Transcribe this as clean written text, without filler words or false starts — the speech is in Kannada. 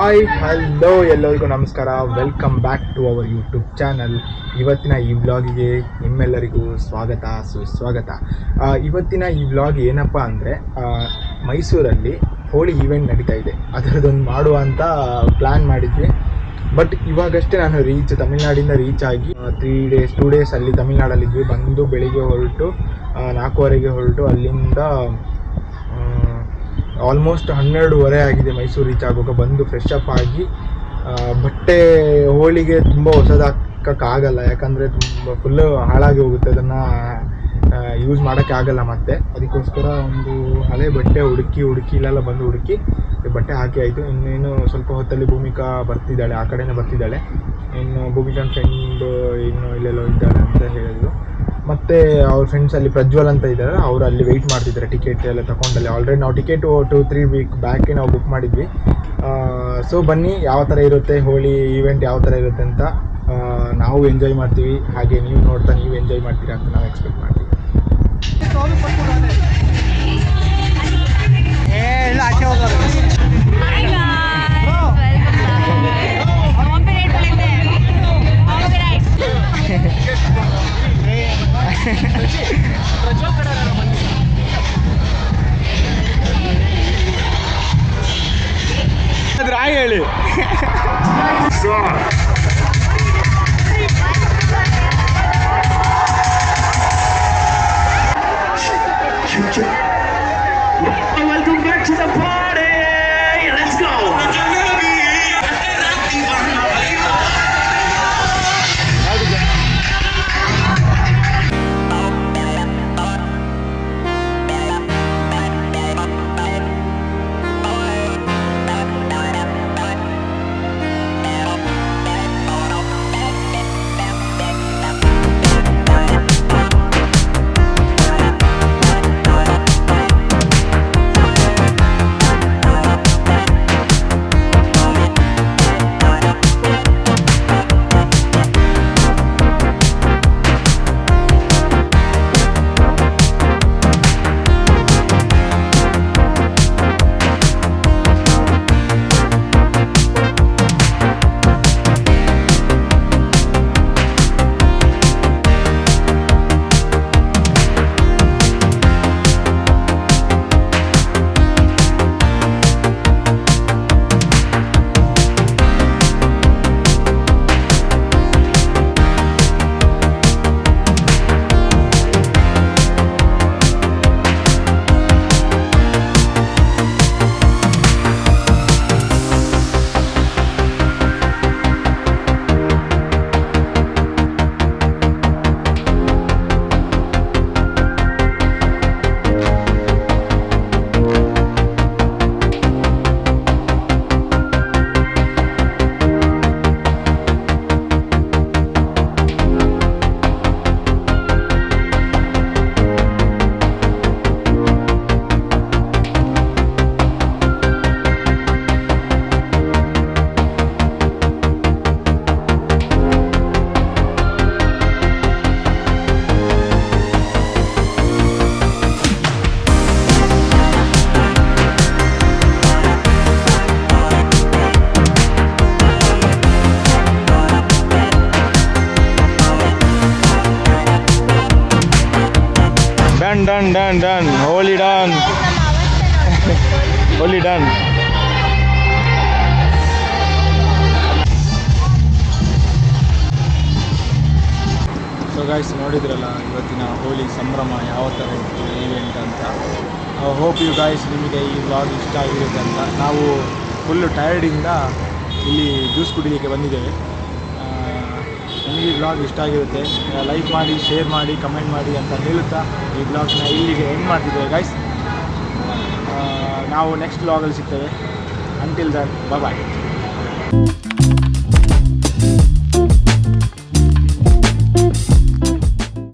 ಹಾಯ್ ಹಲೋ ಎಲ್ಲರಿಗೂ ನಮಸ್ಕಾರ. Welcome back to our YouTube channel. ಇವತ್ತಿನ ಈ ವ್ಲಾಗಿಗೆ ನಿಮ್ಮೆಲ್ಲರಿಗೂ ಸುಸ್ವಾಗತ. ಇವತ್ತಿನ ಈ ವ್ಲಾಗ್ ಏನಪ್ಪ ಅಂದರೆ, ಮೈಸೂರಲ್ಲಿ ಹೋಳಿ ಈವೆಂಟ್ ನಡೀತಾ ಇದೆ, ಅದರದೊಂದು ಮಾಡುವ ಅಂತ ಪ್ಲ್ಯಾನ್ ಮಾಡಿದ್ವಿ. ಬಟ್ ಇವಾಗಷ್ಟೇ ನಾನು ತಮಿಳ್ನಾಡಿಂದ ರೀಚ್ ಆಗಿ 2 ಡೇಸ್ ಅಲ್ಲಿ ತಮಿಳ್ನಾಡಲ್ಲಿದ್ವಿ. ಬಂದು ಬೆಳಿಗ್ಗೆ ಹೊರಟು 4:15ಗೆ ಹೊರಟು ಅಲ್ಲಿಂದ ಆಲ್ಮೋಸ್ಟ್ 12:30 ಆಗಿದೆ ಮೈಸೂರು ರೀಚ್ ಆಗುವಾಗ. ಬಂದು ಫ್ರೆಶ್ ಅಪ್ ಆಗಿ ಬಟ್ಟೆ ಹೋಳಿಗೆ ತುಂಬ ಹೊಸದಾಕೋಕ್ಕಾಗಲ್ಲ, ಯಾಕಂದರೆ ತುಂಬ ಫುಲ್ಲು ಹಾಳಾಗಿ ಹೋಗುತ್ತೆ, ಅದನ್ನು ಯೂಸ್ ಮಾಡೋಕ್ಕೆ ಆಗಲ್ಲ. ಮತ್ತೆ ಅದಕ್ಕೋಸ್ಕರ ಒಂದು ಹಳೆ ಬಟ್ಟೆ ಹುಡುಕಿ ಇಲ್ಲೆಲ್ಲ ಬಂದು ಹುಡುಕಿ ಬಟ್ಟೆ ಹಾಕಿ ಆಯಿತು. ಇನ್ನೇನು ಸ್ವಲ್ಪ ಹೊತ್ತಲ್ಲಿ ಭೂಮಿಕಾ ಬರ್ತಿದ್ದಾಳೆ, ಆ ಕಡೆನೇ ಬರ್ತಿದ್ದಾಳೆ. ಇನ್ನು ಭೂಮಿಕಾನ ಫ್ರೆಂಡ್ ಇನ್ನು ಇಲ್ಲೆಲ್ಲೋ ಇದ್ದಾಳೆ ಅಂತ ಹೇಳಿದ್ರು. ಮತ್ತು ಅವ್ರ ಫ್ರೆಂಡ್ಸ್ ಅಲ್ಲಿ ಪ್ರಜ್ವಲ್ ಅಂತ ಇದ್ದಾರೆ, ಅವರು ಅಲ್ಲಿ ವೆಯ್ಟ್ ಮಾಡ್ತಿದ್ದಾರೆ ಟಿಕೆಟ್ ಎಲ್ಲ ತಗೊಂಡಲ್ಲಿ. ಆಲ್ರೆಡಿ ನಾವು ಟಿಕೆಟು 2-3 ವೀಕ್ ಬ್ಯಾಕೆ ನಾವು ಬುಕ್ ಮಾಡಿದ್ವಿ. ಸೊ ಬನ್ನಿ, ಯಾವ ಥರ ಇರುತ್ತೆ ಹೋಳಿ ಈವೆಂಟ್, ಯಾವ ಥರ ಇರುತ್ತೆ ಅಂತ ನಾವು ಎಂಜಾಯ್ ಮಾಡ್ತೀವಿ, ಹಾಗೆ ನೀವು ನೋಡ್ತಾ ನೀವು ಎಂಜಾಯ್ ಮಾಡ್ತೀರಾ ಅಂತ ನಾವು ಎಕ್ಸ್ಪೆಕ್ಟ್ ಮಾಡ್ತೀವಿ. ರಾಯ್ ಹೇಳಿ Welcome back to the party. Let's go. Done. Holy done. Holy done. So guys, ನೋಡಿದ್ರಲ್ಲ ಇವತ್ತಿನ ಹೋಳಿ ಸಂಭ್ರಮ ಯಾವ ಥರ ಇತ್ತು ಈವೆಂಟ್ ಅಂತ. ಹೋಪ್ ಯು ಗೈಸ್ ನಿಮಗೆ ಈ ವ್ಲಾಗ್ ಇಷ್ಟ ಆಗಿರುತ್ತೆ ಅಂತ. ನಾವು ಫುಲ್ಲು ಟಯರ್ಡಿಂದ ಇಲ್ಲಿ ಜ್ಯೂಸ್ ಕುಡಿಲಿಕ್ಕೆ ಬಂದಿದ್ದೇವೆ. ನಿಮಗೆ ಈ ವ್ಲಾಗ್ ಇಷ್ಟ ಆಗಿರುತ್ತೆ, ಲೈಕ್ ಮಾಡಿ, ಶೇರ್ ಮಾಡಿ, ಕಮೆಂಟ್ ಮಾಡಿ ಅಂತ ಹೇಳುತ್ತಾ ಈ ವ್ಲಾಗ್ನ ಇಲ್ಲಿಗೆ ಎಂಡ್ ಮಾಡ್ತಿದ್ದೇವೆ ಗೈಸ್. ನಾವು ನೆಕ್ಸ್ಟ್ ವ್ಲಾಗಲ್ಲಿ ಸಿಗ್ತೇವೆ. ಅಂಟಿಲ್ ದನ್ ಬಾಯ್.